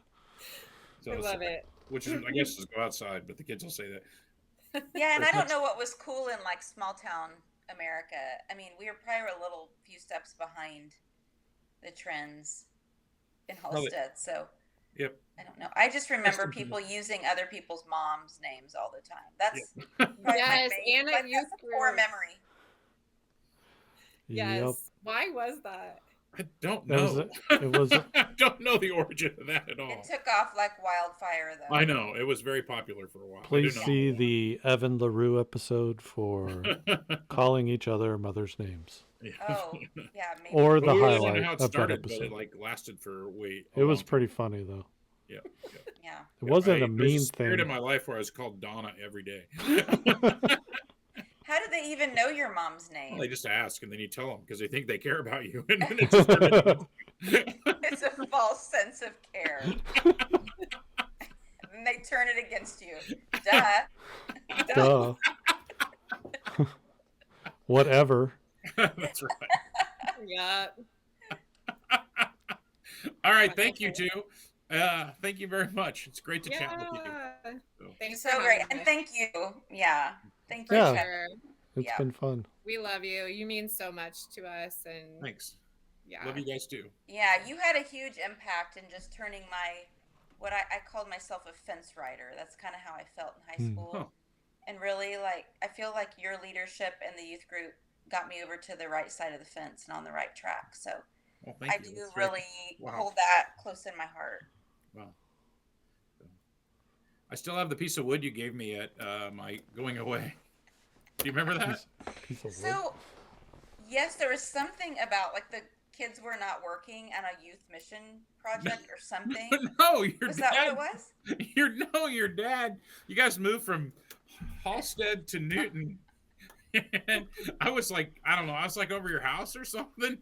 Speaker 1: So
Speaker 3: I love it.
Speaker 1: Which is, I guess, is go outside, but the kids will say that.
Speaker 4: Yeah, and I don't know what was cool in like small town America. I mean, we were probably a few steps behind the trends in Halstead. So
Speaker 1: Yep.
Speaker 4: I don't know. I just remember people using other people's moms' names all the time. That's
Speaker 3: Yes, and at youth
Speaker 4: that's a poor
Speaker 3: group.
Speaker 4: memory.
Speaker 3: Yes.
Speaker 2: Yep.
Speaker 3: Why was that?
Speaker 1: I don't
Speaker 2: That was
Speaker 1: know.
Speaker 2: it was
Speaker 1: I don't know the origin of that at all.
Speaker 4: It took off like wildfire, though.
Speaker 1: I know. It was very popular for a while.
Speaker 2: Please see the Evan LaRue episode for calling each other mothers' names.
Speaker 1: Yeah.
Speaker 4: Oh, yeah. Maybe.
Speaker 2: Or the
Speaker 1: Well, we really don't
Speaker 2: highlight
Speaker 1: know how it
Speaker 2: of that
Speaker 1: started, but
Speaker 2: episode.
Speaker 1: it like lasted for
Speaker 2: It was pretty funny though.
Speaker 1: Yeah.
Speaker 4: Yeah.
Speaker 2: It wasn't a
Speaker 1: There's
Speaker 2: mean
Speaker 1: spirit
Speaker 2: thing.
Speaker 1: in my life where I was called Donna every day.
Speaker 4: How do they even know your mom's name?
Speaker 1: Well, they just ask and then you tell them because they think they care about you. And then it's just
Speaker 4: It's a false sense of care. And they turn it against you. Duh.
Speaker 2: Duh. Whatever.
Speaker 1: That's right.
Speaker 3: Yeah.
Speaker 1: All right. Thank you, two. Thank you very much. It's great to chat with you.
Speaker 3: Yeah.
Speaker 1: So,
Speaker 3: Thanks
Speaker 4: So
Speaker 3: for
Speaker 4: great.
Speaker 3: having
Speaker 4: And
Speaker 3: us.
Speaker 4: thank you. Yeah. Thank
Speaker 3: For
Speaker 4: you.
Speaker 2: Yeah.
Speaker 4: Kat.
Speaker 3: sure.
Speaker 2: It's
Speaker 4: Yeah.
Speaker 2: been fun.
Speaker 3: We love you. You mean so much to us, and
Speaker 1: thanks.
Speaker 3: yeah.
Speaker 1: Love you guys too.
Speaker 4: Yeah, you had a huge impact in just turning what I called myself a fence rider. That's kind of how I felt in high school.
Speaker 1: Huh.
Speaker 4: And really, like, I feel like your leadership and the youth group got me over to the right side of the fence and on the right track. So
Speaker 1: Well, thank
Speaker 4: I
Speaker 1: you.
Speaker 4: do
Speaker 1: That's very-
Speaker 4: really
Speaker 1: Wow.
Speaker 4: hold that close in my heart.
Speaker 1: Wow. I still have the piece of wood you gave me at my going away. Do you remember that?
Speaker 2: Piece of wood.
Speaker 4: So, yes, there was something about, like, the kids were not working on a youth mission project or something.
Speaker 1: No, your
Speaker 4: Was
Speaker 1: dad.
Speaker 4: that what it was?
Speaker 1: Your dad. You guys moved from Halstead to Newton, and I was like, I don't know, I was like over your house or something,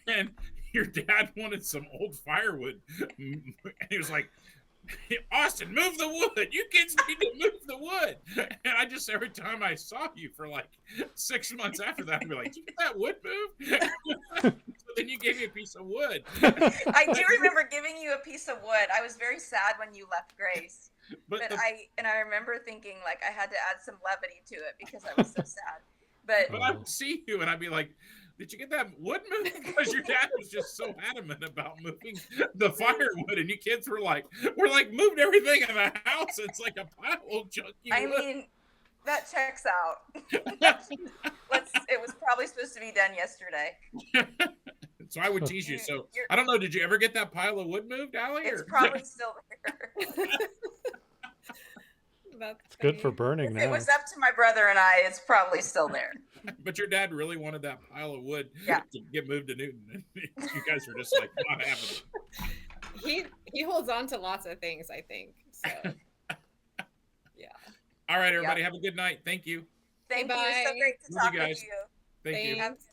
Speaker 1: and your dad wanted some old firewood, and he was like, Austin, move the wood. You kids need to move the wood. And I just, every time I saw you for like 6 months after that, I'd be like, did you get that wood moved? So then you gave me a piece of wood.
Speaker 4: I do remember giving you a piece of wood. I was very sad when you left Grace. But I remember thinking like I had to add some levity to it because I was so sad. But
Speaker 1: I would see you and I'd be like, did you get that wood moved? Because your dad was just so adamant about moving the firewood, and you kids were like moved everything in the house. It's like a pile of junky
Speaker 4: I
Speaker 1: wood.
Speaker 4: mean, that checks out. It was probably supposed to be done yesterday.
Speaker 1: So I would tease you. So I don't know. Did you ever get that pile of wood moved, Allie?
Speaker 4: It's
Speaker 1: or-
Speaker 4: probably still there.
Speaker 3: That's
Speaker 2: It's good for
Speaker 3: funny.
Speaker 2: burning
Speaker 4: If
Speaker 2: now.
Speaker 4: it was up to my brother and I, it's probably still there.
Speaker 1: But your dad really wanted that pile of wood
Speaker 4: Yeah.
Speaker 1: to get moved to Newton. You guys were just like not having it.
Speaker 3: He holds on to lots of things, I think. So yeah.
Speaker 1: All right, everybody, have a good night. Thank you.
Speaker 4: Thank you.
Speaker 3: Bye.
Speaker 4: So great to
Speaker 1: Love
Speaker 4: talk
Speaker 1: you
Speaker 4: with
Speaker 1: guys.
Speaker 4: you.
Speaker 1: Thank you.
Speaker 3: Thanks.